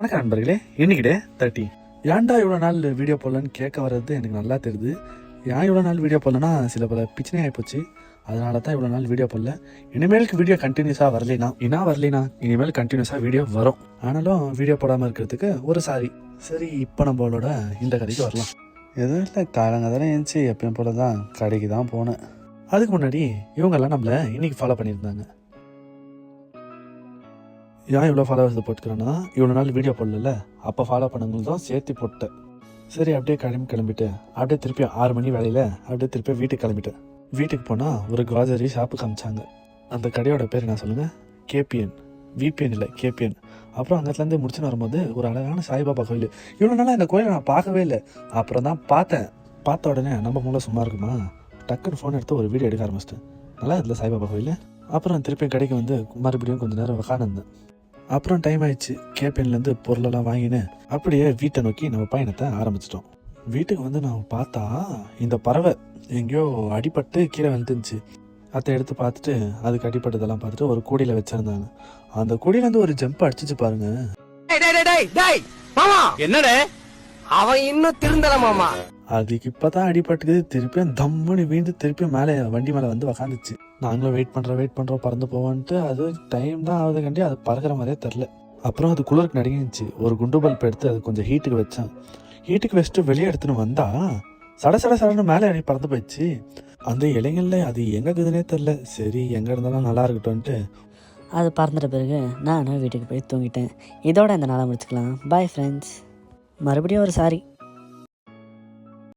வணக்கம் நண்பர்களே, இன்னைக்கு 30 ஏன்டா இவ்வளோ நாள் வீடியோ போடலன்னு கேட்க வர்றது எனக்கு நல்லா தெரியுது. ஏன் இவ்வளோ நாள் வீடியோ போடலன்னா சில பல பிரச்சனை ஆகிப்போச்சு. அதனால தான் இவ்வளோ நாள் வீடியோ போடல. இனிமேலுக்கு வீடியோ கண்டினியூஸாக வரலினா இனிமேல் கண்டினியூஸாக வீடியோ வரும். ஆனாலும் வீடியோ போடாமல் இருக்கிறதுக்கு ஒரு சரி இப்போ நம்மளோட இந்த கடைக்கு வரலாம். எதுவும் இல்லை, காலங்கதானே எழுந்துச்சு எப்பயும் போல தான் கடைக்கு தான் போனேன். அதுக்கு முன்னாடி இவங்கெல்லாம் நம்மளை இன்னைக்கு ஃபாலோ பண்ணியிருந்தாங்க. ஏன் இவ்வளோ ஃபாலோவர்ஸ் போட்டுக்கிறேன்னா இவ்வளோ நாள் வீடியோ போடல, அப்போ ஃபாலோ பண்ணவங்களும் தான் சேர்த்து போட்டேன். சரி அப்படியே கிளம்பிட்டு அப்படியே திருப்பி 6 மணி வேலையில் அப்படியே திருப்பி வீட்டுக்கு கிளம்பிட்டேன். வீட்டுக்கு போனால் ஒரு கிராசரி ஷாப்பு காமிச்சாங்க. அந்த கடையோட பேர் என்ன சொல்லுங்கள்? கேபிஎன். விபிஎன் இல்லை, கேபிஎன். அப்புறம் அங்கேருந்து முடிச்சுன்னு வரும்போது ஒரு அழகான சாய்பாபா கோயில். இவ்வளோ நாளாக இந்த கோயிலை நான் பார்க்கவே இல்லை. அப்புறம் தான் பார்த்த உடனே நம்ம மூலம் சும்மா இருக்குமா, டக்குன்னு ஃபோன் எடுத்து ஒரு வீடியோ எடுக்க ஆரம்பிச்சிட்டேன். நல்லா இதில் சாய்பாபா கோயில். அப்புறம் திருப்பி கடைக்கு வந்து மறுபடியும் கொஞ்சம் நேரம் உட்காந்துருந்தேன். அப்புறம் டைம் ஆயிடுச்சு. கேபிஎன்லேருந்து பொருளெல்லாம் வாங்கினேன். அப்படியே வீட்டை நோக்கி நம்ம பயணத்தை ஆரம்பிச்சிட்டோம். வீட்டுக்கு வந்து நான் பார்த்தா இந்த பறவை எங்கேயோ அடிபட்டு கீழே வந்துருந்துச்சு. அதை எடுத்து பார்த்துட்டு அதுக்கு அடிப்பட்டதெல்லாம் பார்த்துட்டு ஒரு கூடையில் வச்சிருந்தாங்க. அந்த கூடையிலேருந்து ஒரு ஜம்ப் அடிச்சிச்சு பாருங்க. என்னடே அவன் இன்னும் திருந்தல மாமா. அதுக்கு இப்பதான் அடிபட்டுக்குது. திருப்பியும் தம்முன்னு வீழ்ந்து திருப்பியும் மேலே வண்டி மேலே வந்து உக்காந்துச்சு. நாங்களும் வெயிட் பண்ணுறோம் பறந்து போவோன்ட்டு. அது டைம் தான் ஆகுது கண்டி அது பறக்கிற மாதிரியே தெரில. அப்புறம் அது குளிருக்கு நடுங்கிச்சு. ஒரு குண்டு பல்ப் எடுத்து அது கொஞ்சம் ஹீட்டுக்கு வச்சேன். ஹீட்டுக்கு வச்சுட்டு வெளியே எடுத்துன்னு வந்தா சடன்னு மேலே அடி பறந்து போயிடுச்சு. அந்த இலைங்களில் அது எங்கே இருக்குதுன்னே தெரில. சரி எங்கே இருந்தாலும் நல்லா இருக்கட்டும்ன்ட்டு அது பறந்துட்ட பிறகு நானும் வீட்டுக்கு போய் தூங்கிட்டேன். இதோட இந்த நாளை முடிச்சுக்கலாம். Bye friends. மறுபடியும் ஒரு சாரி.